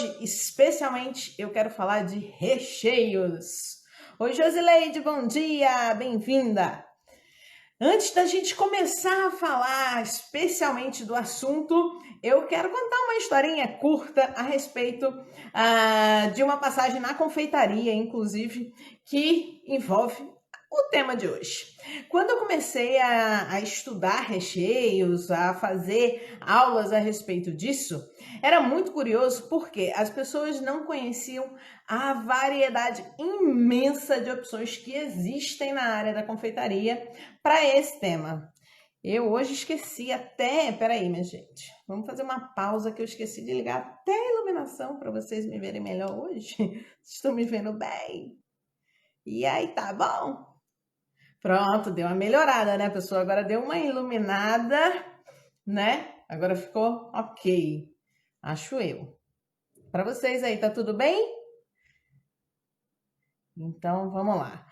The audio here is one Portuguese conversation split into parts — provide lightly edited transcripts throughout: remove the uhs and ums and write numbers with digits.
hoje, especialmente, eu quero falar de recheios. Oi, Josileide, bom dia, bem-vinda. Antes da gente começar a falar especialmente do assunto, eu quero contar uma historinha curta a respeito de uma passagem na confeitaria, inclusive, que envolve o tema de hoje. Quando eu comecei a estudar recheios, a fazer aulas a respeito disso, era muito curioso porque as pessoas não conheciam a variedade imensa de opções que existem na área da confeitaria para esse tema. Eu hoje esqueci até... Peraí, minha gente. Vamos fazer uma pausa que eu esqueci de ligar até a iluminação para vocês me verem melhor hoje. Vocês estão me vendo bem? E aí, tá bom? Pronto, deu uma melhorada, né, pessoal? Agora deu uma iluminada, né? Agora ficou ok. Acho eu. Para vocês aí, tá tudo bem? Então, vamos lá.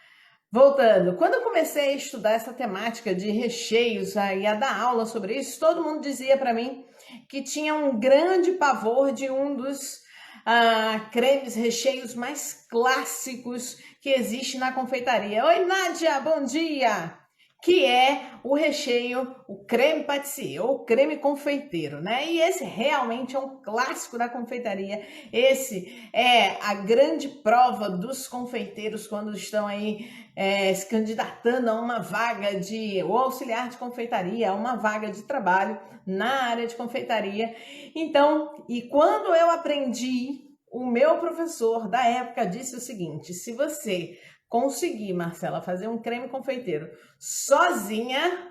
Voltando, quando eu comecei a estudar essa temática de recheios e a dar aula sobre isso, todo mundo dizia para mim que tinha um grande pavor de um dos cremes, recheios mais clássicos que existe na confeitaria. Oi, Nádia, bom dia! Que é o recheio, o creme pâtissier ou creme confeiteiro, né? E esse realmente é um clássico da confeitaria. Esse é a grande prova dos confeiteiros quando estão aí se candidatando a uma vaga de ou auxiliar de confeitaria, a uma vaga de trabalho na área de confeitaria. Então, e quando eu aprendi, o meu professor da época disse o seguinte: se você conseguir, Marcela, fazer um creme confeiteiro sozinha,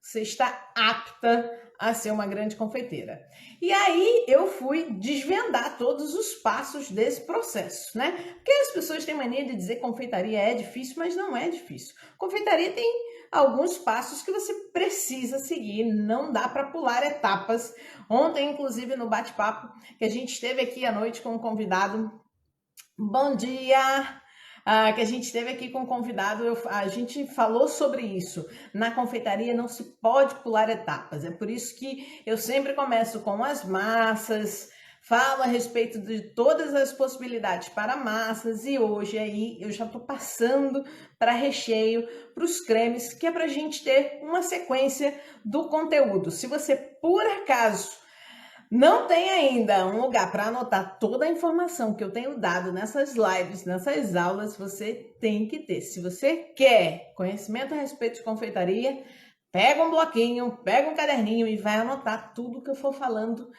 você está apta a ser uma grande confeiteira. E aí eu fui desvendar todos os passos desse processo, né? Porque as pessoas têm mania de dizer que confeitaria é difícil, mas não é difícil. Confeitaria tem alguns passos que você precisa seguir, não dá para pular etapas. Ontem, inclusive, no bate-papo que a gente teve aqui à noite com um convidado, bom dia! Que a gente teve aqui com um convidado, a gente falou sobre isso. Na confeitaria não se pode pular etapas, é por isso que eu sempre começo com as massas, falo a respeito de todas as possibilidades para massas e hoje aí eu já estou passando para recheio, para os cremes, que é para a gente ter uma sequência do conteúdo. Se você, por acaso, não tem ainda um lugar para anotar toda a informação que eu tenho dado nessas lives, nessas aulas, você tem que ter. Se você quer conhecimento a respeito de confeitaria, pega um bloquinho, pega um caderninho e vai anotar tudo que eu for falando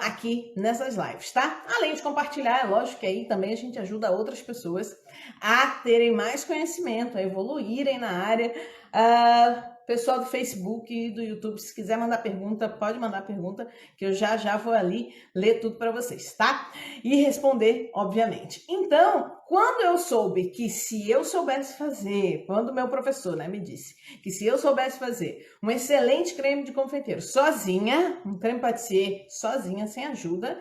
aqui nessas lives, tá? Além de compartilhar, é lógico que aí também a gente ajuda outras pessoas a terem mais conhecimento, a evoluírem na área. Pessoal do Facebook e do YouTube, se quiser mandar pergunta, pode mandar pergunta, que eu já vou ali ler tudo para vocês, tá? E responder, obviamente. Então, quando eu soube que se eu soubesse fazer, quando o meu professor, né, me disse que se eu soubesse fazer um excelente creme de confeiteiro sozinha, um creme pâtissier sozinha, sem ajuda,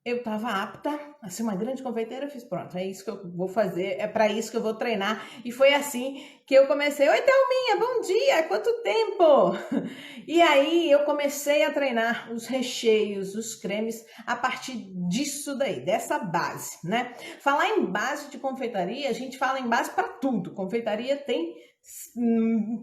eu estava apta a ser uma grande confeiteira. Eu fiz, pronto, é isso que eu vou fazer, é para isso que eu vou treinar. E foi assim que eu comecei. Oi, Thelminha, bom dia, quanto tempo? E aí eu comecei a treinar os recheios, os cremes, a partir disso daí, dessa base, né? Falar em base de confeitaria, a gente fala em base para tudo. Confeitaria tem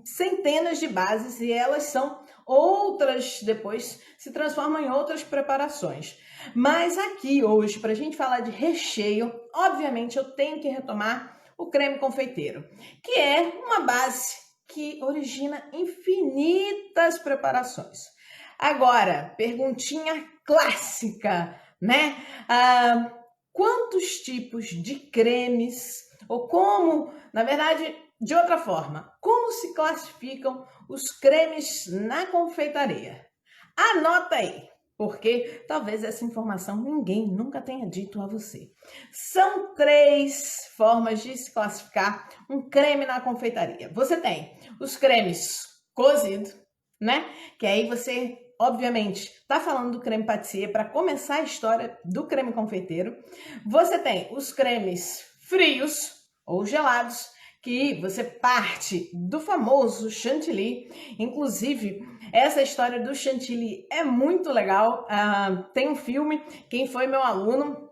centenas de bases e elas são outras, depois se transformam em outras preparações. Mas aqui hoje, para a gente falar de recheio, obviamente eu tenho que retomar o creme confeiteiro, que é uma base que origina infinitas preparações. Agora, perguntinha clássica, né? Quantos tipos de cremes, ou como, na verdade, de outra forma, como se classificam os cremes na confeitaria? Anota aí, porque talvez essa informação ninguém nunca tenha dito a você. São 3 formas de se classificar um creme na confeitaria. Você tem os cremes cozidos, né? Que aí você, obviamente, está falando do creme pâtissier para começar a história do creme confeiteiro. Você tem os cremes frios ou gelados, que você parte do famoso chantilly. Inclusive, essa história do chantilly é muito legal. Tem um filme, quem foi meu aluno,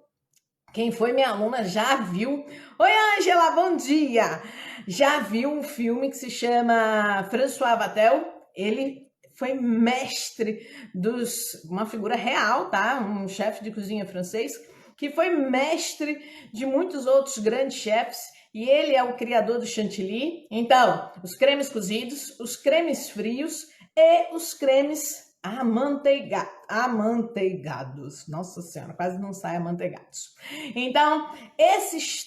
quem foi minha aluna já viu. Oi, Ângela, bom dia! Já viu um filme que se chama François Vatel? Ele foi mestre uma figura real, tá? Um chefe de cozinha francês, que foi mestre de muitos outros grandes chefs, e ele é o criador do chantilly. Então, os cremes cozidos, os cremes frios e os cremes amanteigados. Nossa Senhora, quase não sai amanteigados. Então, essas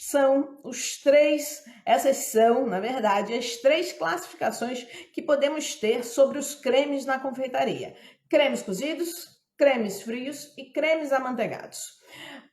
são, na verdade, as 3 classificações que podemos ter sobre os cremes na confeitaria: cremes cozidos, cremes frios e cremes amanteigados.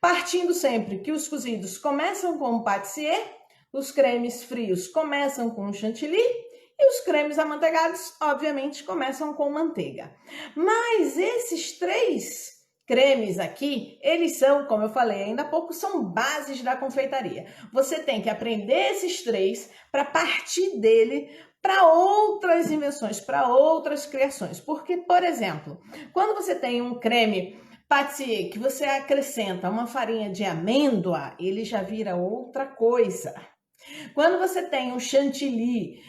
Partindo sempre que os cozidos começam com o pâtissier, os cremes frios começam com o chantilly e os cremes amanteigados, obviamente, começam com manteiga. Mas esses 3 cremes aqui, eles são, como eu falei ainda há pouco, são bases da confeitaria. Você tem que aprender esses 3 para partir dele para outras invenções, para outras criações. Porque, por exemplo, quando você tem um creme pâtissier que você acrescenta uma farinha de amêndoa, ele já vira outra coisa. Quando você tem um chantilly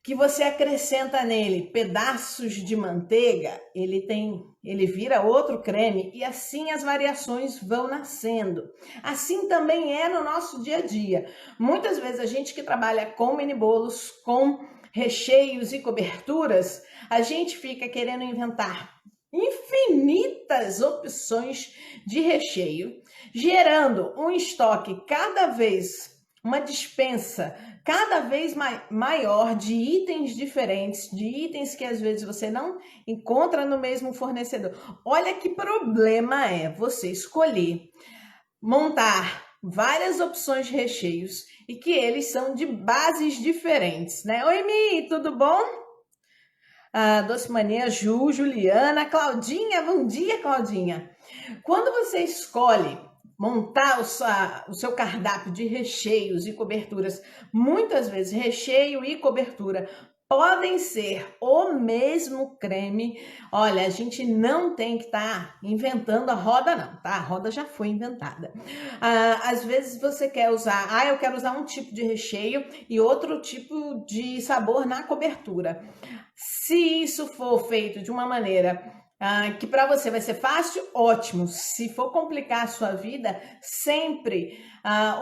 que você acrescenta nele pedaços de manteiga, ele vira outro creme, e assim as variações vão nascendo. Assim também é no nosso dia a dia. Muitas vezes a gente que trabalha com mini bolos, com recheios e coberturas, a gente fica querendo inventar infinitas opções de recheio, gerando um estoque uma dispensa cada vez maior de itens diferentes, de itens que às vezes você não encontra no mesmo fornecedor. Olha que problema é você escolher montar várias opções de recheios e que eles são de bases diferentes, né? Oi, Mi, tudo bom? Doce Mania, Juliana, Claudinha, bom dia, Claudinha. Quando você escolhe montar o seu cardápio de recheios e coberturas, muitas vezes recheio e cobertura podem ser o mesmo creme. Olha, a gente não tem que estar inventando a roda não, tá? A roda já foi inventada. Às vezes você quer usar, eu quero usar um tipo de recheio e outro tipo de sabor na cobertura. Se isso for feito de uma maneira que para você vai ser fácil, ótimo. Se for complicar a sua vida, sempre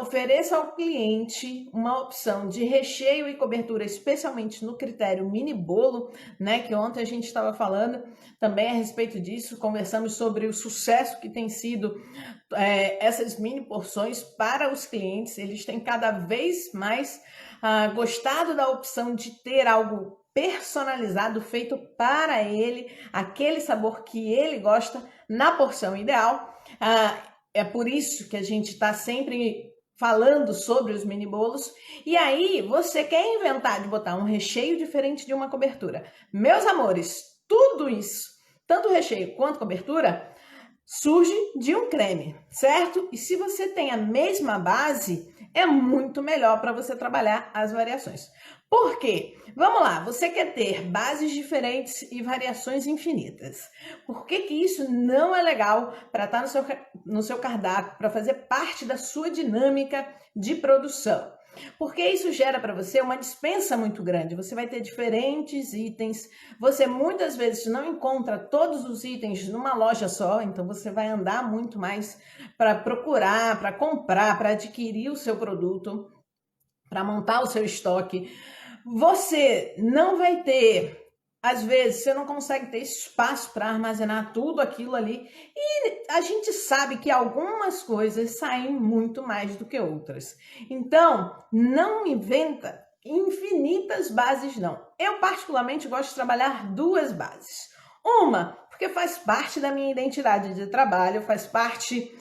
ofereça ao cliente uma opção de recheio e cobertura, especialmente no critério mini bolo, né? Que ontem a gente estava falando também a respeito disso, conversamos sobre o sucesso que tem sido essas mini porções para os clientes. Eles têm cada vez mais gostado da opção de ter algo personalizado, feito para ele, aquele sabor que ele gosta, na porção ideal. É por isso que a gente está sempre falando sobre os mini bolos. E aí, você quer inventar de botar um recheio diferente de uma cobertura. Meus amores, tudo isso, tanto recheio quanto cobertura, surge de um creme, certo? E se você tem a mesma base, é muito melhor para você trabalhar as variações. Por quê? Vamos lá, você quer ter bases diferentes e variações infinitas. Por que que isso não é legal para estar no seu cardápio, para fazer parte da sua dinâmica de produção? Porque isso gera para você uma dispensa muito grande. Você vai ter diferentes itens. Você muitas vezes não encontra todos os itens numa loja só, então você vai andar muito mais para procurar, para comprar, para adquirir o seu produto, para montar o seu estoque. Você não vai ter, às vezes, você não consegue ter espaço para armazenar tudo aquilo ali. E a gente sabe que algumas coisas saem muito mais do que outras. Então, não inventa infinitas bases, não. Eu, particularmente, gosto de trabalhar 2 bases. Uma, porque faz parte da minha identidade de trabalho, faz parte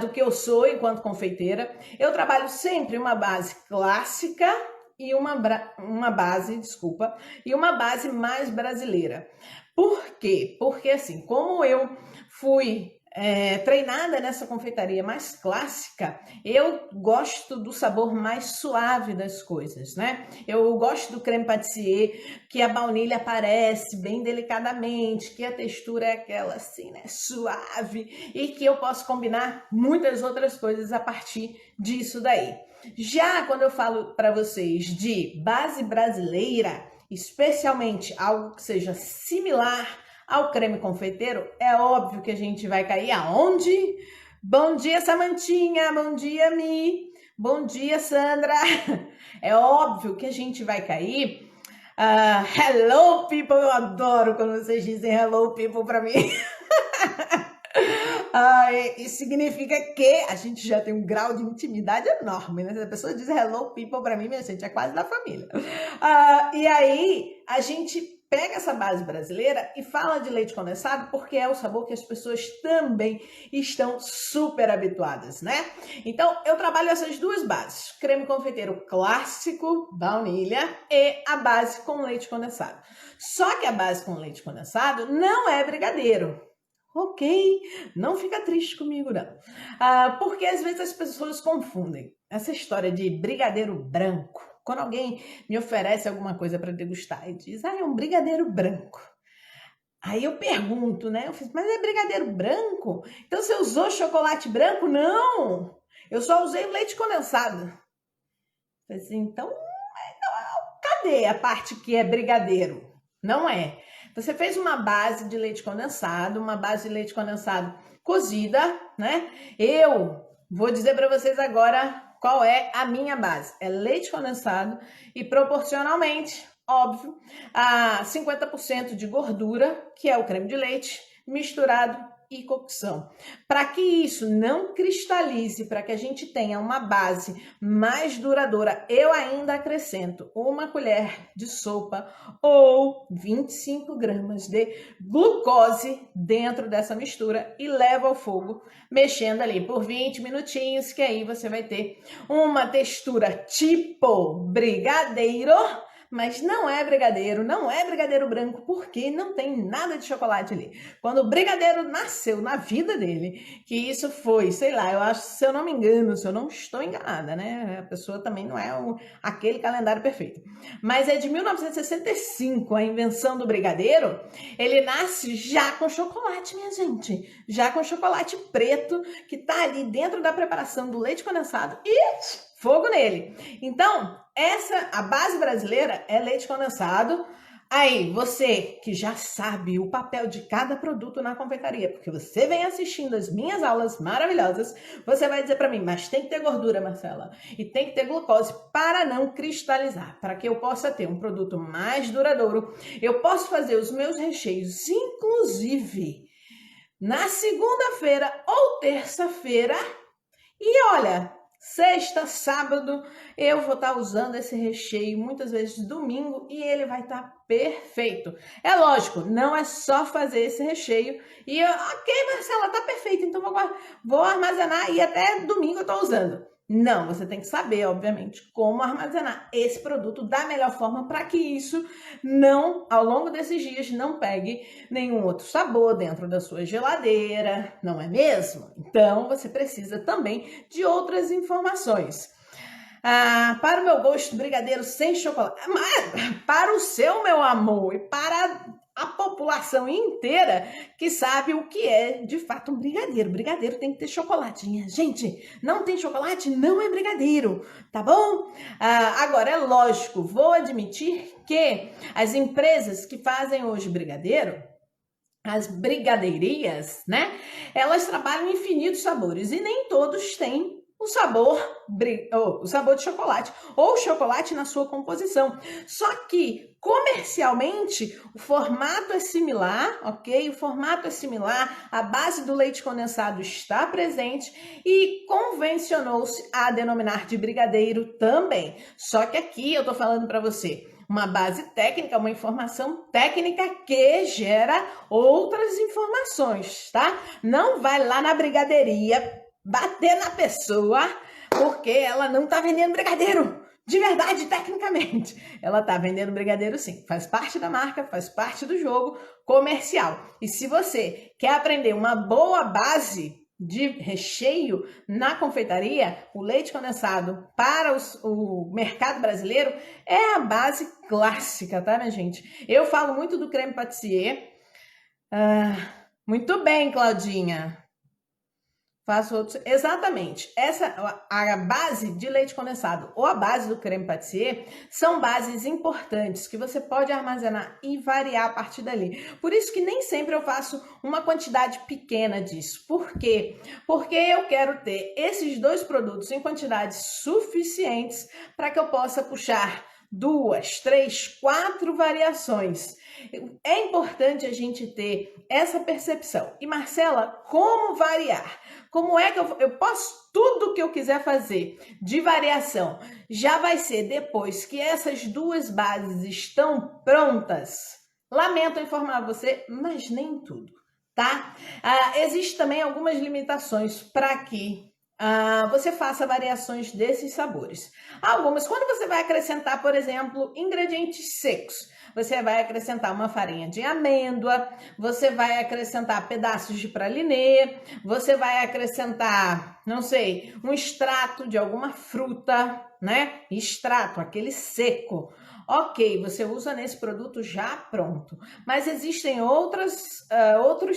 do que eu sou enquanto confeiteira. Eu trabalho sempre uma base clássica e uma base mais brasileira. Por quê? Porque assim, como eu fui treinada nessa confeitaria mais clássica, eu gosto do sabor mais suave das coisas, né? Eu gosto do creme pâtissier, que a baunilha aparece bem delicadamente, que a textura é aquela assim, né, suave, e que eu posso combinar muitas outras coisas a partir disso daí. Já quando eu falo para vocês de base brasileira, especialmente algo que seja similar ao creme confeiteiro, é óbvio que a gente vai cair aonde? Bom dia, Samantinha! Bom dia, Mi! Bom dia, Sandra! É óbvio que a gente vai cair. Hello, people! Eu adoro quando vocês dizem hello, people para mim. Isso significa que a gente já tem um grau de intimidade enorme, né? Se a pessoa diz hello, people para mim, minha gente, é quase da família. E aí, a gente pega essa base brasileira e fala de leite condensado porque é o sabor que as pessoas também estão super habituadas, né? Então, eu trabalho essas duas bases, creme confeiteiro clássico, baunilha, e a base com leite condensado. Só que a base com leite condensado não é brigadeiro. Ok, não fica triste comigo não, porque às vezes as pessoas confundem essa história de brigadeiro branco. Quando alguém me oferece alguma coisa para degustar e diz, é um brigadeiro branco. Aí eu pergunto, né? Eu fiz, mas é brigadeiro branco? Então você usou chocolate branco? Não! Eu só usei o leite condensado. Eu falei assim, então, cadê a parte que é brigadeiro? Não é. Você fez uma base de leite condensado, cozida, né? Eu vou dizer para vocês agora qual é a minha base. É leite condensado e proporcionalmente, óbvio, a 50% de gordura, que é o creme de leite, misturado e cocção. Para que isso não cristalize, para que a gente tenha uma base mais duradoura, eu ainda acrescento 1 colher de sopa ou 25 gramas de glucose dentro dessa mistura e levo ao fogo, mexendo ali por 20 minutinhos, que aí você vai ter uma textura tipo brigadeiro, mas não é brigadeiro branco, porque não tem nada de chocolate ali. Quando o brigadeiro nasceu na vida dele, que isso foi, sei lá, eu acho, se eu não me engano, se eu não estou enganada, né? A pessoa também não é aquele calendário perfeito. Mas é de 1965 a invenção do brigadeiro, ele nasce já com chocolate, minha gente. Já com chocolate preto, que tá ali dentro da preparação do leite condensado e fogo nele. Então, a base brasileira é leite condensado. Aí, você que já sabe o papel de cada produto na confeitaria, porque você vem assistindo as minhas aulas maravilhosas, você vai dizer para mim, mas tem que ter gordura, Marcela, e tem que ter glucose para não cristalizar, para que eu possa ter um produto mais duradouro. Eu posso fazer os meus recheios, inclusive, na segunda-feira ou terça-feira, e olha, sexta, sábado, eu vou estar usando esse recheio, muitas vezes domingo, e ele vai estar perfeito. É lógico, não é só fazer esse recheio e, ok, Marcela, tá perfeito, então vou armazenar e até domingo eu tô usando. Não, você tem que saber, obviamente, como armazenar esse produto da melhor forma para que isso não, ao longo desses dias, não pegue nenhum outro sabor dentro da sua geladeira, não é mesmo? Então, você precisa também de outras informações. Para o meu gosto, brigadeiro sem chocolate. Mas, para o seu, meu amor, e para a população inteira que sabe o que é de fato um brigadeiro. Brigadeiro tem que ter chocolate. Gente, não tem chocolate, não é brigadeiro, tá bom? Agora, é lógico, vou admitir que as empresas que fazem hoje brigadeiro, as brigadeirias, né? Elas trabalham em infinitos sabores e nem todos têm o sabor de chocolate ou chocolate na sua composição. Só que comercialmente o formato é similar, ok? O formato é similar, a base do leite condensado está presente e convencionou-se a denominar de brigadeiro também. Só que aqui eu tô falando para você uma base técnica, uma informação técnica que gera outras informações, tá? Não vai lá na brigadeiria bater na pessoa porque ela não tá vendendo brigadeiro. de verdade, tecnicamente. Ela tá vendendo brigadeiro sim, faz parte da marca, faz parte do jogo comercial. E se você quer aprender uma boa base de recheio na confeitaria, o leite condensado para o mercado brasileiro é a base clássica, tá, minha gente? Eu falo muito do creme pâtissier. Muito bem, Claudinha. Faço outros. Exatamente. A base de leite condensado ou a base do creme pâtissier são bases importantes que você pode armazenar e variar a partir dali. Por isso que nem sempre eu faço uma quantidade pequena disso. Por quê? Porque eu quero ter esses dois produtos em quantidades suficientes para que eu possa puxar 2, 3, 4 variações. É importante a gente ter essa percepção. E Marcela, como variar? Como é que eu posso tudo que eu quiser fazer de variação? Já vai ser depois que essas duas bases estão prontas. Lamento informar você, mas nem tudo, tá? Existem também algumas limitações para que você faça variações desses sabores. Algumas, quando você vai acrescentar, por exemplo, ingredientes secos, você vai acrescentar uma farinha de amêndoa, você vai acrescentar pedaços de pralinê, você vai acrescentar, não sei, um extrato de alguma fruta, né? Extrato, aquele seco. Ok, você usa nesse produto já pronto. Mas existem outros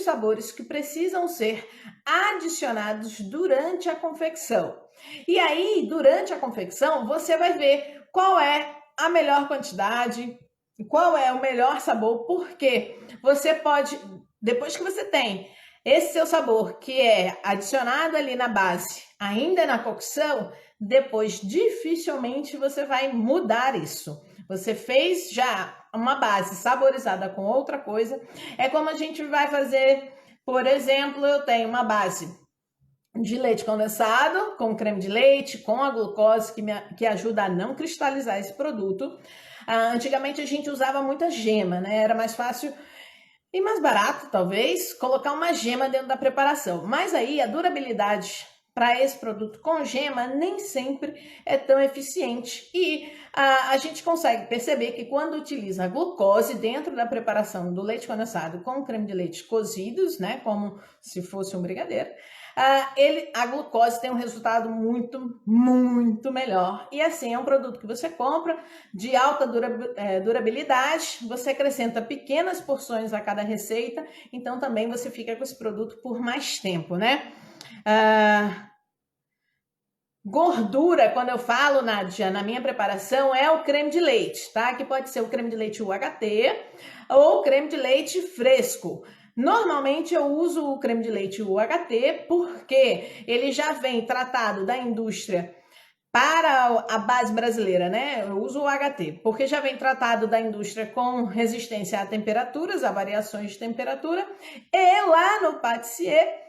sabores que precisam ser adicionados durante a confecção. E aí, durante a confecção, você vai ver qual é a melhor quantidade, qual é o melhor sabor, porque você pode, depois que você tem esse seu sabor que é adicionado ali na base, ainda na cocção, depois dificilmente você vai mudar isso. Você fez já uma base saborizada com outra coisa. É como a gente vai fazer, por exemplo, eu tenho uma base de leite condensado com creme de leite, com a glucose que ajuda a não cristalizar esse produto. Antigamente a gente usava muita gema, né? Era mais fácil e mais barato, talvez, colocar uma gema dentro da preparação. Mas aí a durabilidade para esse produto com gema nem sempre é tão eficiente. E a gente consegue perceber que quando utiliza a glucose dentro da preparação do leite condensado com creme de leite cozidos, né, como se fosse um brigadeiro, a glucose tem um resultado muito melhor. E assim, é um produto que você compra de alta durabilidade, você acrescenta pequenas porções a cada receita, então também você fica com esse produto por mais tempo, né? Gordura, quando eu falo, Nádia, na minha preparação, é o creme de leite, tá? Que pode ser o creme de leite UHT ou o creme de leite fresco. Normalmente eu uso o creme de leite UHT porque ele já vem tratado da indústria para a base brasileira, né? Eu uso o HT, porque já vem tratado da indústria com resistência a temperaturas, a variações de temperatura, e lá no pâtissier,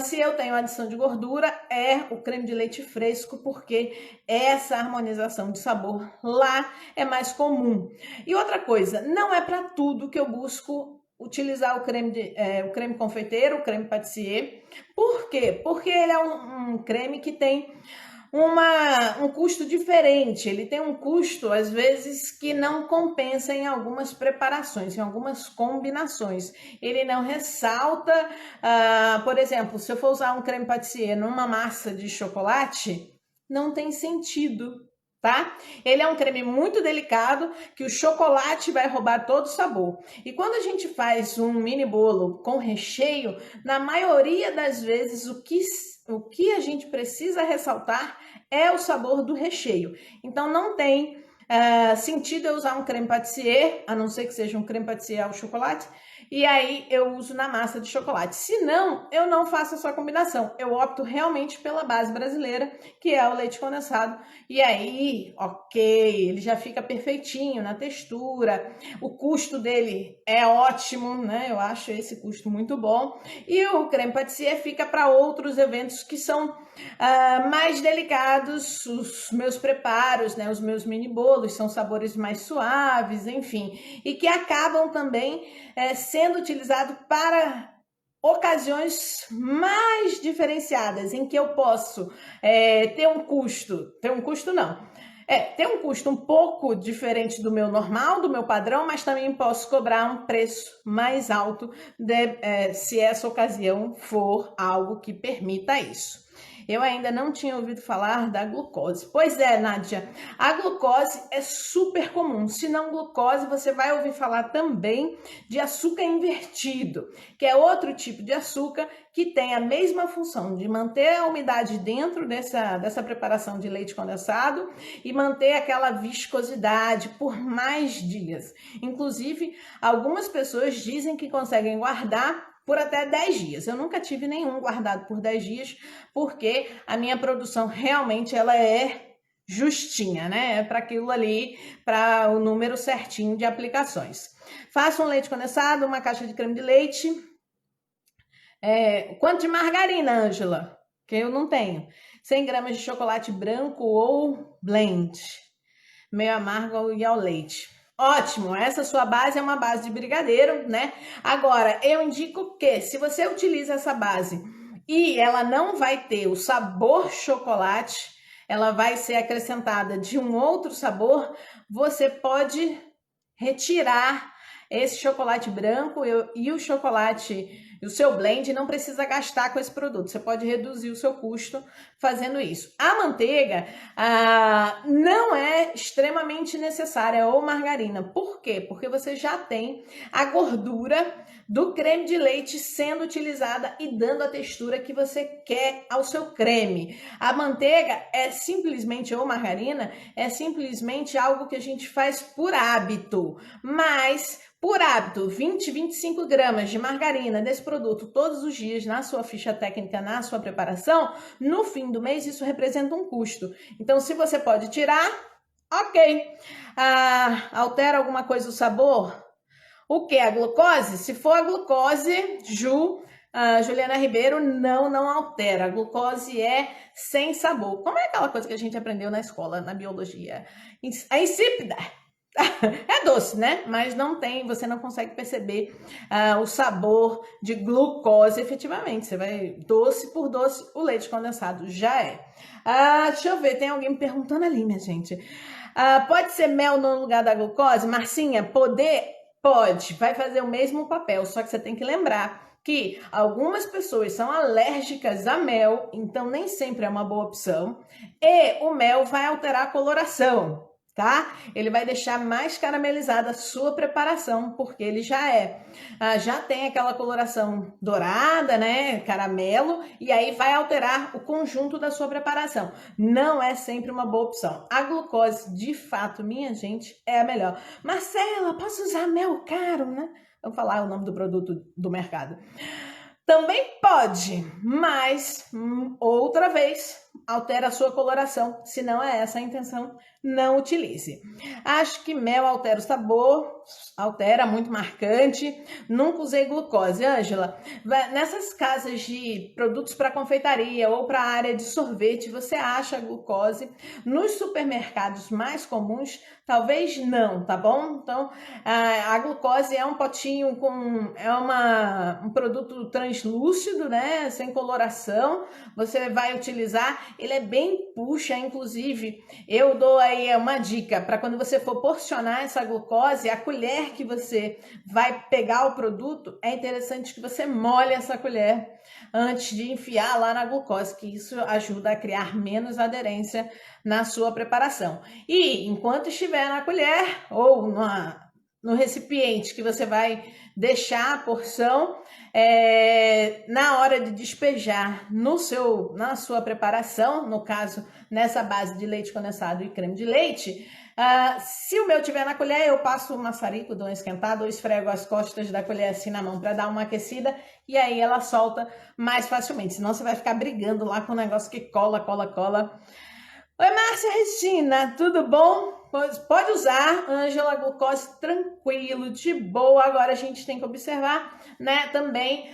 se eu tenho adição de gordura, é o creme de leite fresco, porque essa harmonização de sabor lá é mais comum. E outra coisa, não é para tudo que eu busco utilizar o creme confeiteiro, o creme pâtissier. Por quê? Porque ele é um creme que tem um custo diferente, ele tem um custo, às vezes, que não compensa em algumas preparações, em algumas combinações. Ele não ressalta, por exemplo, se eu for usar um creme pâtissier numa massa de chocolate, não tem sentido, tá? Ele é um creme muito delicado, que o chocolate vai roubar todo o sabor. E quando a gente faz um mini bolo com recheio, na maioria das vezes o que a gente precisa ressaltar é o sabor do recheio. Então não tem sentido eu usar um creme pâtissier, a não ser que seja um creme pâtissier ao chocolate, e aí eu uso na massa de chocolate. Se não, eu não faço essa combinação. Eu opto realmente pela base brasileira, que é o leite condensado. E aí, ok, ele já fica perfeitinho na textura. O custo dele é ótimo, né? Eu acho esse custo muito bom. E o creme pâtissier fica para outros eventos que são mais delicados. Os meus preparos, né? Os meus mini bolos são sabores mais suaves, enfim. E que acabam também sendo utilizado para ocasiões mais diferenciadas, em que eu posso ter um custo não. Tem um custo um pouco diferente do meu normal, do meu padrão, mas também posso cobrar um preço mais alto se essa ocasião for algo que permita isso. Eu ainda não tinha ouvido falar da glucose. Pois é, Nádia, a glucose é super comum. Se não glucose, você vai ouvir falar também de açúcar invertido, que é outro tipo de açúcar que tem a mesma função de manter a umidade dentro dessa preparação de leite condensado e manter aquela viscosidade por mais dias. Inclusive, algumas pessoas dizem que conseguem guardar por até 10 dias. Eu nunca tive nenhum guardado por 10 dias, porque a minha produção realmente ela é justinha, né? Para aquilo ali, para o número certinho de aplicações. Faço um leite condensado, uma caixa de creme de leite. Quanto de margarina, Ângela? Que eu não tenho. 100 gramas de chocolate branco ou blend. Meio amargo e ao leite. Ótimo, essa sua base é uma base de brigadeiro, né? Agora, eu indico que se você utiliza essa base e ela não vai ter o sabor chocolate, ela vai ser acrescentada de um outro sabor, você pode retirar esse chocolate branco e o chocolate, o seu blend, não precisa gastar com esse produto. Você pode reduzir o seu custo fazendo isso. A manteiga não é extremamente necessária, ou margarina. Por quê? Porque você já tem a gordura do creme de leite sendo utilizada e dando a textura que você quer ao seu creme. A manteiga é simplesmente, ou margarina, é simplesmente algo que a gente faz por hábito, mas por hábito, 20, 25 gramas de margarina desse produto todos os dias na sua ficha técnica, na sua preparação, no fim do mês isso representa um custo. Então, se você pode tirar, ok. Altera alguma coisa o sabor? O que? A glucose? Se for a glucose, Juliana Ribeiro, não altera. A glucose é sem sabor. Como é aquela coisa que a gente aprendeu na escola, na biologia? A insípida. É doce, né? Mas não tem, você não consegue perceber o sabor de glucose efetivamente. Você vai doce por doce, o leite condensado já é. Deixa eu ver, tem alguém me perguntando ali, minha gente. Pode ser mel no lugar da glucose? Marcinha, pode, vai fazer o mesmo papel, só que você tem que lembrar que algumas pessoas são alérgicas a mel, então nem sempre é uma boa opção. E o mel vai alterar a coloração, tá? Ele vai deixar mais caramelizada a sua preparação, porque ele já tem aquela coloração dourada, né? Caramelo, e aí vai alterar o conjunto da sua preparação. Não é sempre uma boa opção. A glucose, de fato, minha gente, é a melhor. Marcela, posso usar mel caro, né? Vamos falar o nome do produto do mercado. Também pode, mas outra vez altera a sua coloração. Se não é essa a intenção, não utilize. Acho que mel altera o sabor, altera, muito marcante. Nunca usei glucose. Ângela, nessas casas de produtos para confeitaria ou para a área de sorvete, você acha glucose? Nos supermercados mais comuns, talvez não, tá bom? Então, a glucose é um potinho um produto translúcido, né? Sem coloração. Você vai utilizar, ele é bem puxa, inclusive, eu dou aí uma dica para quando você for porcionar essa glucose, a colher que você vai pegar o produto, é interessante que você molhe essa colher antes de enfiar lá na glucose, que isso ajuda a criar menos aderência na sua preparação. E enquanto estiver na colher ou no recipiente que você vai deixar a porção, na hora de despejar na sua preparação, no caso, nessa base de leite condensado e creme de leite, se o meu tiver na colher, eu passo o maçarico, dou uma esquentada, ou esfrego as costas da colher assim na mão para dar uma aquecida, e aí ela solta mais facilmente, senão você vai ficar brigando lá com o negócio que cola. Oi, Márcia Regina, tudo bom? Pode usar, Ângela, glucose tranquilo, de boa. Agora a gente tem que observar, né, também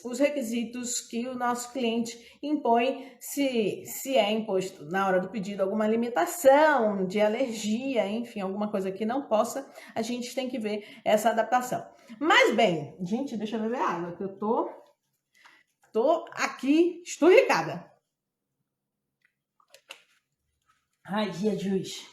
os requisitos que o nosso cliente impõe, se é imposto na hora do pedido alguma limitação de alergia, enfim, alguma coisa que não possa, a gente tem que ver essa adaptação. Mas bem, gente, deixa eu beber água, que eu tô aqui esturricada. Ai, Jesus.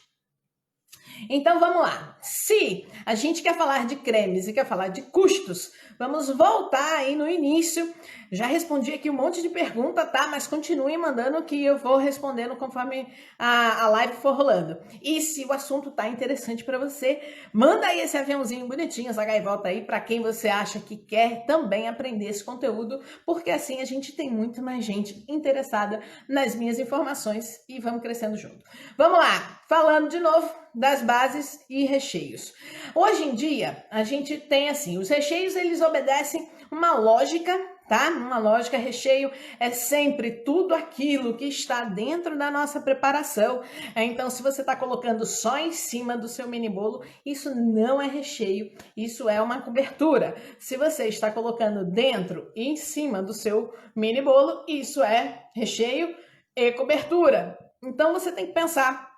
Então vamos lá. Se a gente quer falar de cremes e quer falar de custos, vamos voltar aí no início. Já respondi aqui um monte de pergunta, tá? Mas continuem mandando que eu vou respondendo conforme a live for rolando. E se o assunto tá interessante para você, manda aí esse aviãozinho bonitinho, essa gaivota aí, para quem você acha que quer também aprender esse conteúdo, porque assim a gente tem muito mais gente interessada nas minhas informações e vamos crescendo junto. Vamos lá, falando de novo das bases e recheios. Hoje em dia, a gente tem assim, os recheios eles obedecem uma lógica, tá? Uma lógica. Recheio é sempre tudo aquilo que está dentro da nossa preparação. Então, se você está colocando só em cima do seu mini bolo, isso não é recheio, isso é uma cobertura. Se você está colocando dentro e em cima do seu mini bolo, isso é recheio e cobertura. Então, você tem que pensar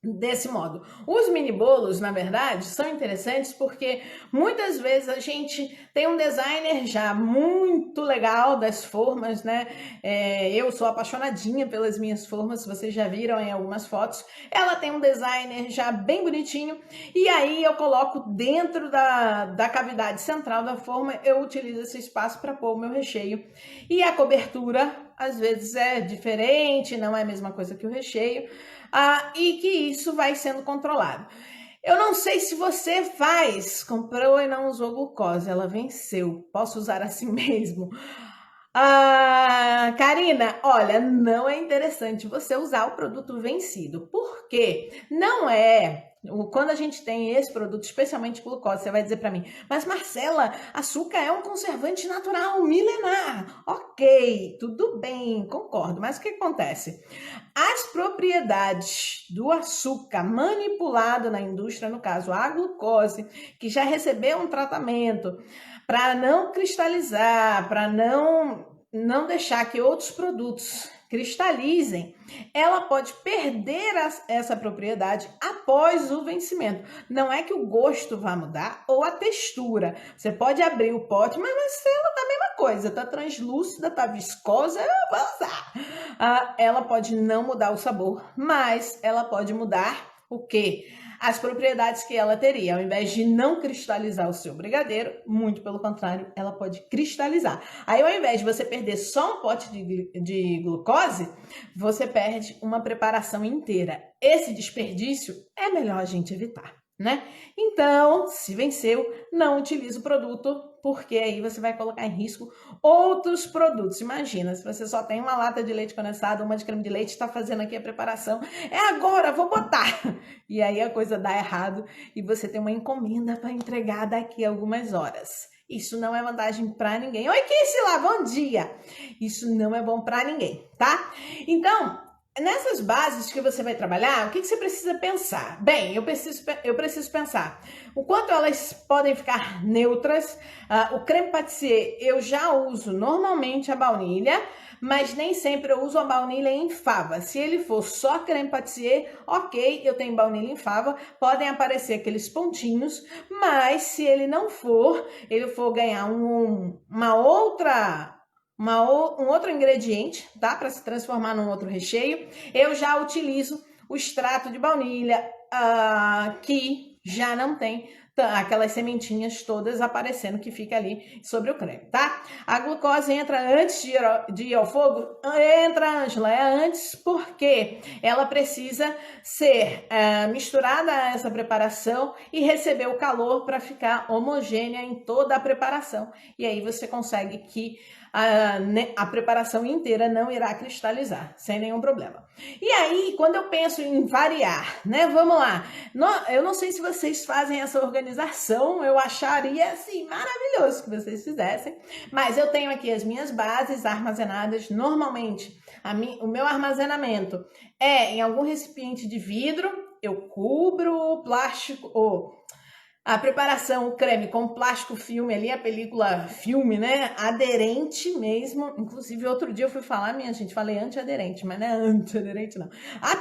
desse modo. Os mini bolos, na verdade, são interessantes porque muitas vezes a gente tem um designer já muito legal das formas, né? Eu sou apaixonadinha pelas minhas formas, vocês já viram em algumas fotos. Ela tem um designer já bem bonitinho e aí eu coloco dentro da cavidade central da forma, eu utilizo esse espaço para pôr o meu recheio. E a cobertura, às vezes, é diferente, não é a mesma coisa que o recheio. E que isso vai sendo controlado. Eu não sei se você comprou e não usou glucose, ela venceu, posso usar assim mesmo? Karina, olha, não é interessante você usar o produto vencido, porque não é. Quando a gente tem esse produto, especialmente glucose, você vai dizer para mim, mas Marcela, açúcar é um conservante natural milenar. Ok, tudo bem, concordo, mas o que acontece? As propriedades do açúcar manipulado na indústria, no caso a glucose, que já recebeu um tratamento para não cristalizar, para não deixar que outros produtos cristalizem, ela pode perder essa propriedade após o vencimento. Não é que o gosto vai mudar ou a textura. Você pode abrir o pote, mas vai ser a mesma coisa. Tá translúcida, tá viscosa, eu vou usar. Ela pode não mudar o sabor, mas ela pode mudar o quê? As propriedades que ela teria. Ao invés de não cristalizar o seu brigadeiro, muito pelo contrário, ela pode cristalizar. Aí, ao invés de você perder só um pote de glucose, você perde uma preparação inteira. Esse desperdício é melhor a gente evitar, né? Então, se venceu, não utilize o produto, porque aí você vai colocar em risco outros produtos. Imagina, se você só tem uma lata de leite condensado, uma de creme de leite, está fazendo aqui a preparação, agora, vou botar. E aí a coisa dá errado e você tem uma encomenda para entregar daqui a algumas horas. Isso não é vantagem para ninguém. Oi, Kissi lá, bom dia. Isso não é bom para ninguém, tá? Então, nessas bases que você vai trabalhar, o que você precisa pensar? Bem, eu preciso pensar o quanto elas podem ficar neutras. O creme pâtissier eu já uso normalmente a baunilha, mas nem sempre eu uso a baunilha em fava. Se ele for só creme pâtissier, ok, eu tenho baunilha em fava, podem aparecer aqueles pontinhos, mas se ele não for, ele for ganhar um outro ingrediente, tá? Para se transformar num outro recheio, eu já utilizo o extrato de baunilha, que já não tem aquelas sementinhas todas aparecendo que fica ali sobre o creme, tá? A glucose entra antes de ir ao fogo? Entra, Ângela, é antes porque ela precisa ser misturada a essa preparação e receber o calor para ficar homogênea em toda a preparação. E aí você consegue que a preparação inteira não irá cristalizar, sem nenhum problema. E aí, quando eu penso em variar, né? Vamos lá. Eu não sei se vocês fazem essa organização, eu acharia, assim, maravilhoso que vocês fizessem, mas eu tenho aqui as minhas bases armazenadas. Normalmente, o meu armazenamento é em algum recipiente de vidro, eu cubro o plástico, a preparação, o creme com plástico filme ali, a película filme, né? Aderente mesmo. Inclusive, outro dia eu fui falar, minha gente, falei antiaderente, mas não é antiaderente, não. A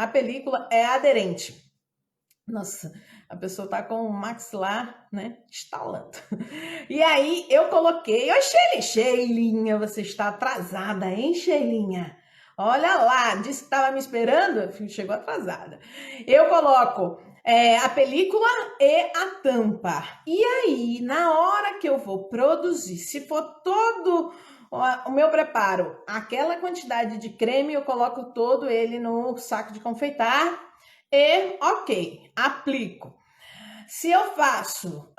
película é aderente. Nossa, a pessoa tá com o maxilar, né? Estalando. E aí, eu coloquei... Oi, Sheilinha, você está atrasada, hein, Sheilinha? Olha lá, disse que estava me esperando, chegou atrasada. Eu coloco a película e a tampa. E aí, na hora que eu vou produzir, se for todo o meu preparo, aquela quantidade de creme, eu coloco todo ele no saco de confeitar e, ok, aplico. Se eu faço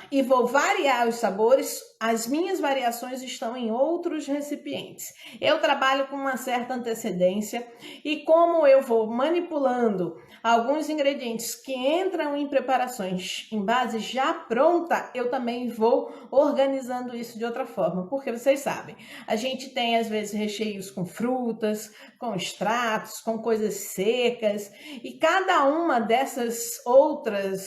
e vou variar os sabores, as minhas variações estão em outros recipientes. Eu trabalho com uma certa antecedência e como eu vou manipulando alguns ingredientes que entram em preparações em base já pronta, eu também vou organizando isso de outra forma, porque vocês sabem, a gente tem às vezes recheios com frutas, com extratos, com coisas secas e cada uma dessas outras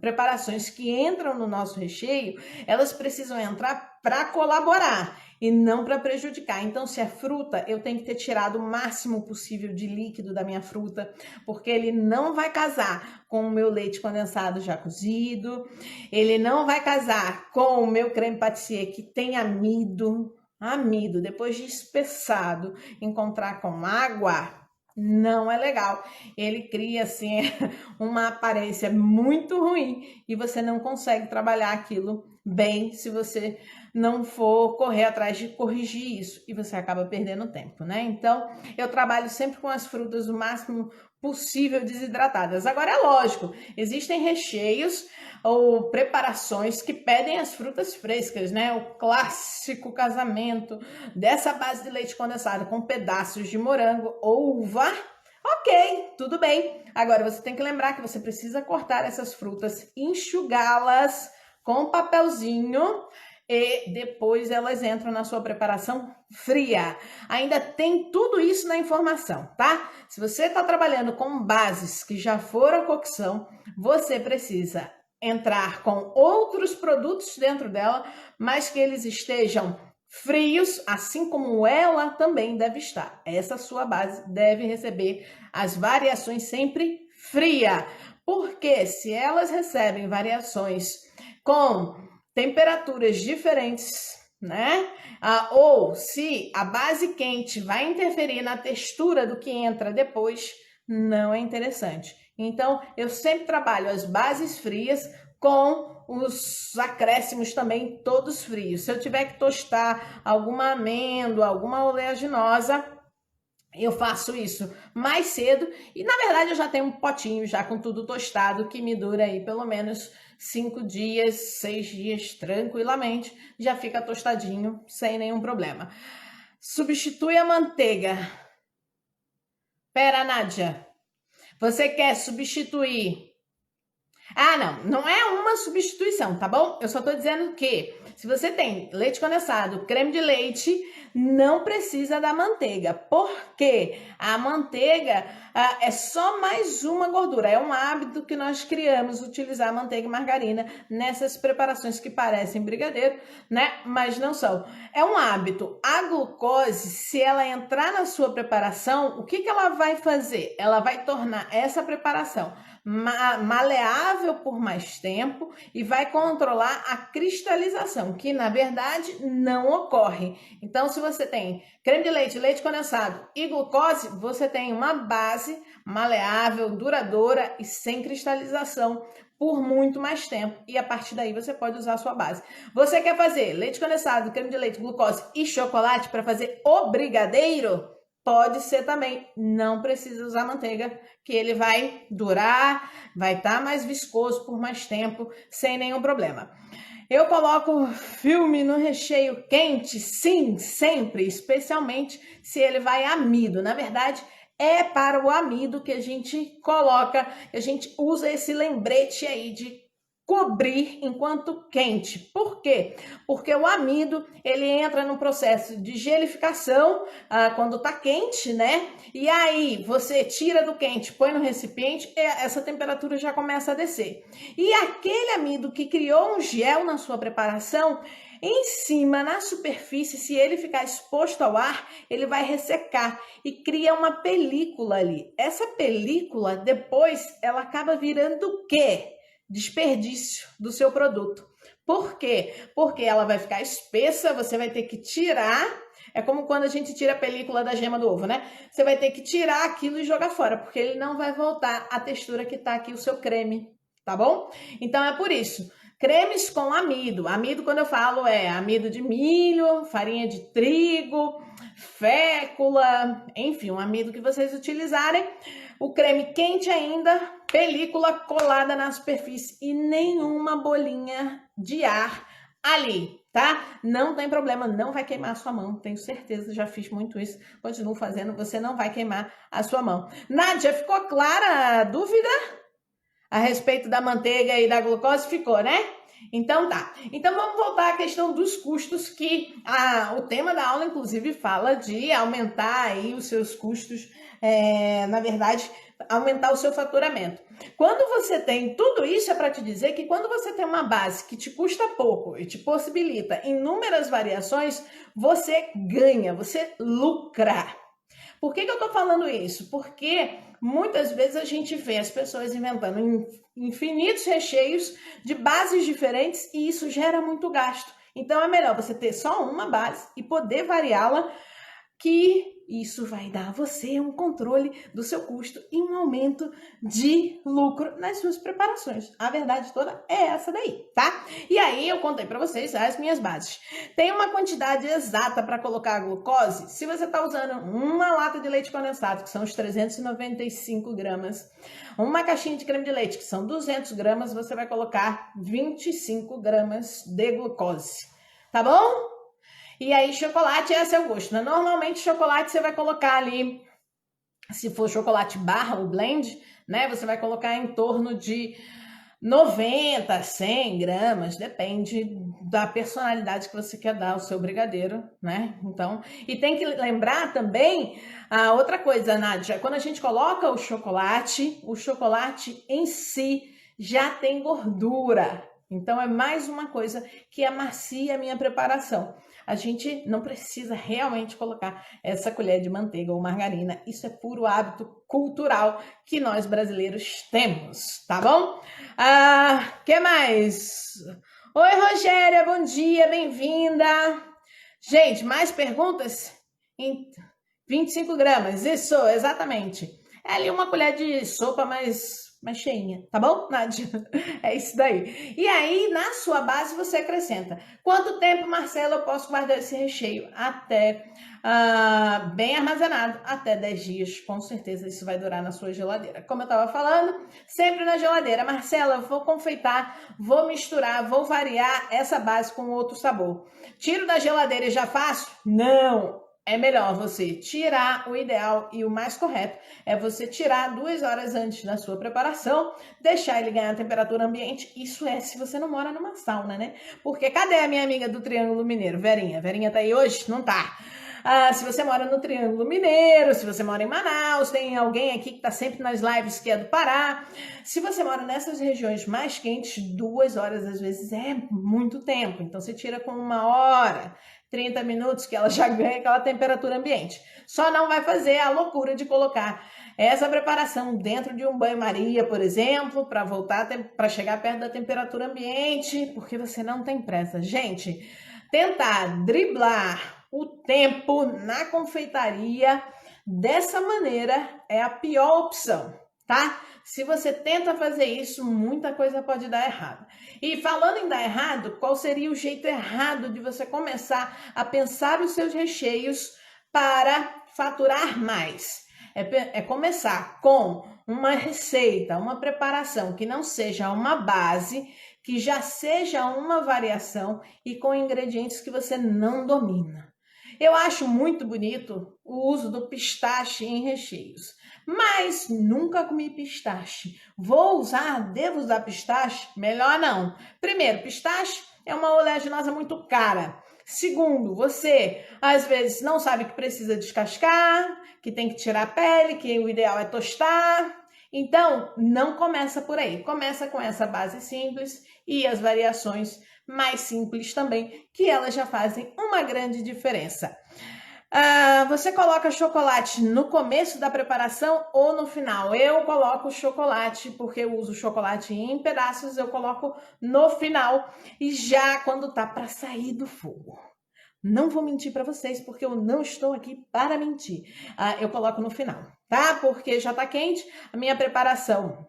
preparações que entram no nosso recheio, elas precisam entrar para colaborar e não para prejudicar. Então, se é fruta, eu tenho que ter tirado o máximo possível de líquido da minha fruta, porque ele não vai casar com o meu leite condensado já cozido, ele não vai casar com o meu creme pâtissier que tem amido. Amido, depois de espessado, encontrar com água, não é legal. Ele cria assim uma aparência muito ruim e você não consegue trabalhar aquilo bem se você não for correr atrás de corrigir isso e você acaba perdendo tempo, né? Então, eu trabalho sempre com as frutas o máximo possível desidratadas. Agora, é lógico, existem recheios ou preparações que pedem as frutas frescas, né? O clássico casamento dessa base de leite condensado com pedaços de morango ou uva. Ok, tudo bem. Agora, você tem que lembrar que você precisa cortar essas frutas, enxugá-las com papelzinho e depois elas entram na sua preparação fria. Ainda tem tudo isso na informação, tá? Se você está trabalhando com bases que já foram cocção, você precisa entrar com outros produtos dentro dela, mas que eles estejam frios, assim como ela também deve estar. Essa sua base deve receber as variações sempre fria, porque se elas recebem variações com temperaturas diferentes, né? Ou se a base quente vai interferir na textura do que entra depois, não é interessante. Então, eu sempre trabalho as bases frias com os acréscimos também todos frios. Se eu tiver que tostar alguma amêndoa, alguma oleaginosa, eu faço isso mais cedo e, na verdade, eu já tenho um potinho já com tudo tostado que me dura aí pelo menos 5 dias, 6 dias tranquilamente. Já fica tostadinho sem nenhum problema. Substitui a manteiga. Pera, Nádia. Você quer substituir? Não é uma substituição, tá bom? Eu só tô dizendo que se você tem leite condensado, creme de leite, não precisa da manteiga, porque a manteiga é só mais uma gordura, é um hábito que nós criamos, utilizar manteiga e margarina nessas preparações que parecem brigadeiro, né? Mas não são. É um hábito. A glucose, se ela entrar na sua preparação, o que ela vai fazer? Ela vai tornar essa preparação maleável por mais tempo e vai controlar a cristalização, que na verdade não ocorre. Então, se você tem creme de leite, leite condensado e glucose, você tem uma base maleável, duradoura e sem cristalização por muito mais tempo. E a partir daí você pode usar a sua base. Você quer fazer leite condensado, creme de leite, glucose e chocolate para fazer o brigadeiro? Pode ser também, não precisa usar manteiga, que ele vai durar, vai estar mais viscoso por mais tempo, sem nenhum problema. Eu coloco filme no recheio quente, sim, sempre, especialmente se ele vai amido. Na verdade, é para o amido que a gente coloca, que a gente usa esse lembrete aí de cobrir enquanto quente. Por quê? Porque o amido, ele entra no processo de gelificação quando tá quente, né? E aí você tira do quente, põe no recipiente, essa temperatura já começa a descer. E aquele amido que criou um gel na sua preparação, em cima, na superfície, se ele ficar exposto ao ar, ele vai ressecar e cria uma película ali. Essa película, depois, ela acaba virando o quê? Desperdício do seu produto. Por quê? Porque ela vai ficar espessa, você vai ter que tirar É como quando a gente tira a película da gema do ovo, né? Você vai ter que tirar aquilo e jogar fora, porque ele não vai voltar à textura que tá aqui o seu creme, tá bom? Então é por isso. Cremes com amido. Amido, quando eu falo, é amido de milho, farinha de trigo, fécula, enfim, um amido que vocês utilizarem. O creme quente ainda, película colada na superfície e nenhuma bolinha de ar ali, tá? Não tem problema, não vai queimar a sua mão, tenho certeza, já fiz muito isso, continuo fazendo, você não vai queimar a sua mão. Nádia, ficou clara a dúvida a respeito da manteiga e da glucose? Ficou, né? Então tá. Então vamos voltar à questão dos custos, que o tema da aula, inclusive, fala de aumentar aí os seus custos, na verdade, aumentar o seu faturamento. Quando você tem tudo isso, é para te dizer que quando você tem uma base que te custa pouco e te possibilita inúmeras variações, você ganha, você lucra. Por que eu tô falando isso? Porque muitas vezes a gente vê as pessoas inventando infinitos recheios de bases diferentes e isso gera muito gasto. Então é melhor você ter só uma base e poder variá-la, que isso vai dar a você um controle do seu custo e um aumento de lucro nas suas preparações. A verdade toda é essa daí, tá? E aí eu contei para vocês as minhas bases. Tem uma quantidade exata para colocar a glucose. Se você está usando uma lata de leite condensado, que são os 395 gramas, uma caixinha de creme de leite, que são 200 gramas, você vai colocar 25 gramas de glucose, tá bom? E aí, chocolate é seu gosto, né? Normalmente, chocolate você vai colocar ali, se for chocolate barra, o blend, né? Você vai colocar em torno de 90, 100 gramas, depende da personalidade que você quer dar ao seu brigadeiro, né? Então, e tem que lembrar também a outra coisa, Nádia, quando a gente coloca o chocolate em si já tem gordura. Então, é mais uma coisa que amacia a minha preparação. A gente não precisa realmente colocar essa colher de manteiga ou margarina. Isso é puro hábito cultural que nós brasileiros temos, tá bom? Que mais? Oi, Rogéria, bom dia, bem-vinda. Gente, mais perguntas? 25 gramas, isso, exatamente. É ali uma colher de sopa mais cheinha, tá bom, Nádia? É isso daí. E aí, na sua base, você acrescenta. Quanto tempo, Marcela, eu posso guardar esse recheio? Até, bem armazenado, até 10 dias. Com certeza, isso vai durar na sua geladeira. Como eu estava falando, sempre na geladeira. Marcela, eu vou confeitar, vou misturar, vou variar essa base com outro sabor. Tiro da geladeira e já faço? Não! É melhor você tirar, o ideal e o mais correto é você tirar 2 horas antes da sua preparação, deixar ele ganhar a temperatura ambiente. Isso é se você não mora numa sauna, né? Porque cadê a minha amiga do Triângulo Mineiro? Verinha. Verinha tá aí hoje? Não tá. Se você mora no Triângulo Mineiro, se você mora em Manaus, tem alguém aqui que tá sempre nas lives que é do Pará. Se você mora nessas regiões mais quentes, 2 horas às vezes é muito tempo. Então você tira com 1 hora, 30 minutos, que ela já ganha aquela temperatura ambiente. Só não vai fazer a loucura de colocar essa preparação dentro de um banho-maria, por exemplo, para voltar, para chegar perto da temperatura ambiente, porque você não tem pressa. Gente, tentar driblar o tempo na confeitaria dessa maneira é a pior opção, tá? Se você tenta fazer isso, muita coisa pode dar errado. E falando em dar errado, qual seria o jeito errado de você começar a pensar os seus recheios para faturar mais? É começar com uma receita, uma preparação que não seja uma base, que já seja uma variação e com ingredientes que você não domina. Eu acho muito bonito o uso do pistache em recheios, mas nunca comi pistache. Devo usar pistache? Melhor não. Primeiro, pistache é uma oleaginosa muito cara. Segundo, você às vezes não sabe que precisa descascar, que tem que tirar a pele, que o ideal é tostar. Então, não começa por aí. Começa com essa base simples e as variações mais simples também, que elas já fazem uma grande diferença. Você coloca chocolate no começo da preparação ou no final? Eu coloco chocolate, porque eu uso chocolate em pedaços, eu coloco no final e já quando tá para sair do fogo. Não vou mentir para vocês, porque eu não estou aqui para mentir. Eu coloco no final, tá? Porque já tá quente, a minha preparação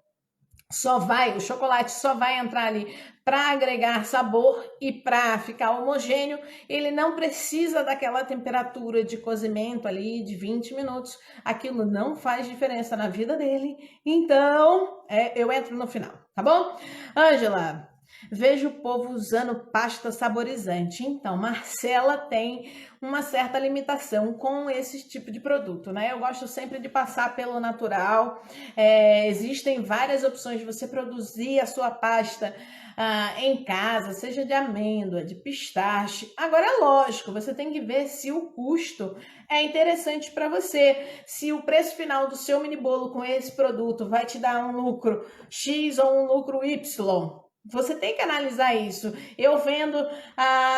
o chocolate só vai entrar ali para agregar sabor e para ficar homogêneo. Ele não precisa daquela temperatura de cozimento ali de 20 minutos. Aquilo não faz diferença na vida dele. Então, eu entro no final, tá bom? Ângela, vejo o povo usando pasta saborizante. Então, Marcela tem uma certa limitação com esse tipo de produto, né? Eu gosto sempre de passar pelo natural. Existem várias opções de você produzir a sua pasta em casa, seja de amêndoa, de pistache. Agora, é lógico, você tem que ver se o custo é interessante para você, se o preço final do seu mini bolo com esse produto vai te dar um lucro X ou um lucro Y. Você tem que analisar isso. Eu vendo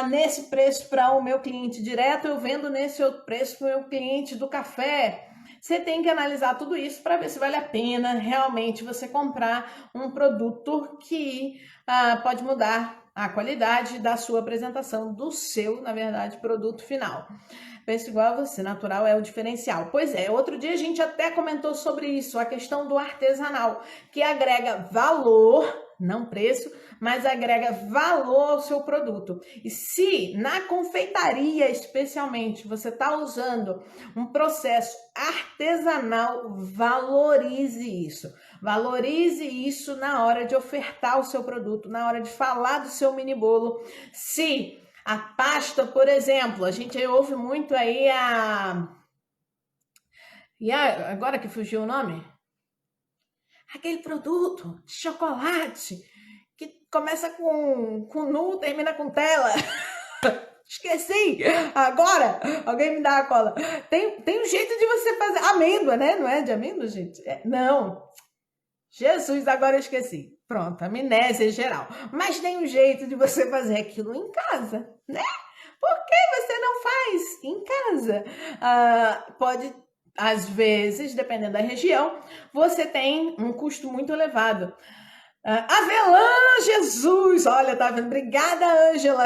nesse preço para o meu cliente direto, eu vendo nesse outro preço para o meu cliente do café. Você tem que analisar tudo isso para ver se vale a pena realmente você comprar um produto que pode mudar a qualidade da sua apresentação, do seu, na verdade, produto final. Penso igual a você, natural é o diferencial. Pois é, outro dia a gente até comentou sobre isso, a questão do artesanal, que agrega valor, não preço, mas agrega valor ao seu produto. E se na confeitaria, especialmente, você está usando um processo artesanal, valorize isso. Valorize isso na hora de ofertar o seu produto, na hora de falar do seu mini bolo. Se a pasta, por exemplo, a gente ouve muito aí agora que fugiu o nome? Aquele produto de chocolate que começa com nu, termina com tela. Esqueci! Agora, alguém me dá a cola. Tem um jeito de você fazer amêndoa, né? Não é de amêndoa, gente? Não. Jesus, agora eu esqueci. Pronto, amnésia geral. Mas tem um jeito de você fazer aquilo em casa, né? Por que você não faz em casa? Pode, às vezes, dependendo da região, você tem um custo muito elevado. Avelã, Jesus! Olha, tá vendo? Obrigada, Ângela.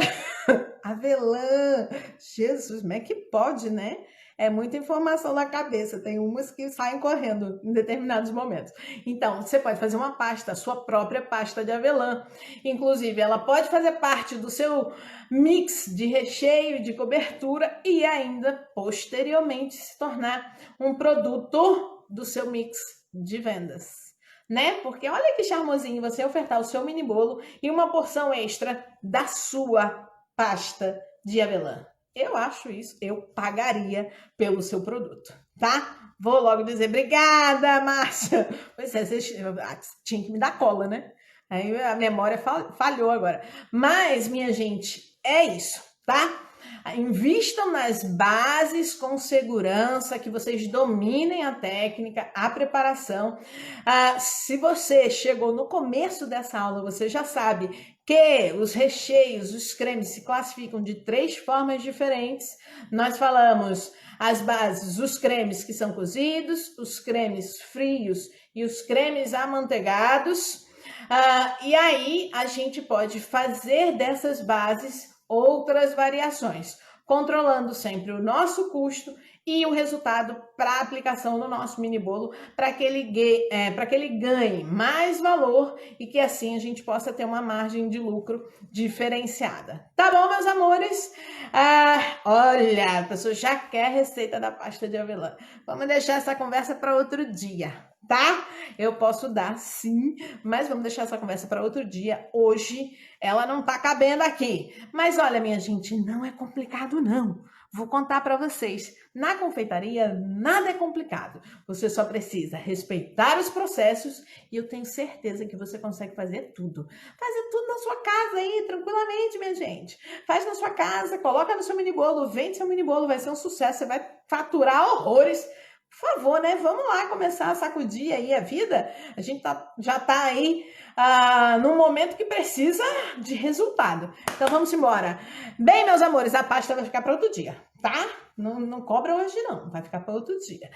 Avelã, Jesus, como é que pode, né? É muita informação na cabeça, tem umas que saem correndo em determinados momentos. Então, você pode fazer uma pasta, a sua própria pasta de avelã. Inclusive, ela pode fazer parte do seu mix de recheio, de cobertura e ainda, posteriormente, se tornar um produto do seu mix de vendas, né? Porque olha que charmosinho você ofertar o seu mini bolo e uma porção extra da sua pasta de avelã. Eu acho isso, eu pagaria pelo seu produto, tá? Vou logo dizer, obrigada, Márcia. Pois é, você tinha que me dar cola, né? Aí a memória falhou agora. Mas, minha gente, é isso, tá? Invistam nas bases com segurança, que vocês dominem a técnica, a preparação. Se você chegou no começo dessa aula, você já sabe que os recheios, os cremes se classificam de 3 formas diferentes. Nós falamos as bases, os cremes que são cozidos, os cremes frios e os cremes amanteigados. E aí a gente pode fazer dessas bases outras variações, controlando sempre o nosso custo e o resultado para a aplicação no nosso mini bolo, para que ele ganhe mais valor e que assim a gente possa ter uma margem de lucro diferenciada. Tá bom, meus amores? Olha, a pessoa já quer a receita da pasta de avelã. Vamos deixar essa conversa para outro dia, tá? Eu posso dar, sim, mas vamos deixar essa conversa para outro dia. Hoje ela não tá cabendo aqui. Mas olha, minha gente, não é complicado não. Vou contar para vocês. Na confeitaria, nada é complicado. Você só precisa respeitar os processos e eu tenho certeza que você consegue fazer tudo. Fazer tudo na sua casa aí, tranquilamente, minha gente. Faz na sua casa, coloca no seu mini bolo, vende seu mini bolo, vai ser um sucesso, você vai faturar horrores. Por favor, né? Vamos lá começar a sacudir aí a vida. A gente já tá aí num momento que precisa de resultado. Então vamos embora. Bem, meus amores, a pasta vai ficar para outro dia, tá? Não cobra hoje não, vai ficar para outro dia.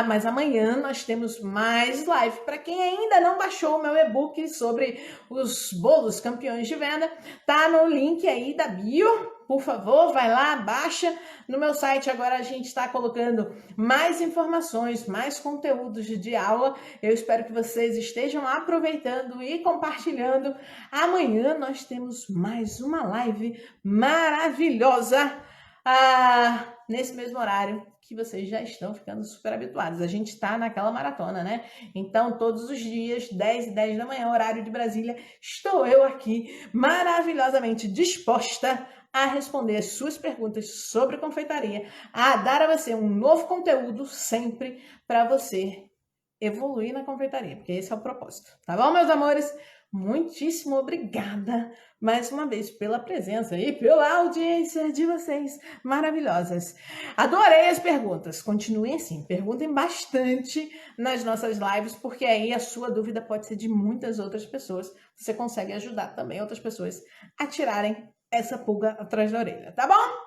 Mas amanhã nós temos mais live. Para quem ainda não baixou o meu e-book sobre os bolos campeões de venda, tá no link aí da bio. por favor, vai lá, baixa. No meu site agora a gente está colocando mais informações, mais conteúdos de aula. Eu espero que vocês estejam aproveitando e compartilhando. Amanhã nós temos mais uma live maravilhosa, nesse mesmo horário que vocês já estão ficando super habituados. A gente está naquela maratona, né? Então, todos os dias, 10 e 10 da manhã, horário de Brasília, estou eu aqui maravilhosamente disposta a responder as suas perguntas sobre confeitaria, a dar a você um novo conteúdo sempre para você evoluir na confeitaria, porque esse é o propósito. Tá bom, meus amores? Muitíssimo obrigada mais uma vez pela presença e pela audiência de vocês maravilhosas. Adorei as perguntas. Continuem assim, perguntem bastante nas nossas lives, porque aí a sua dúvida pode ser de muitas outras pessoas. Você consegue ajudar também outras pessoas a tirarem essa pulga atrás da orelha, tá bom?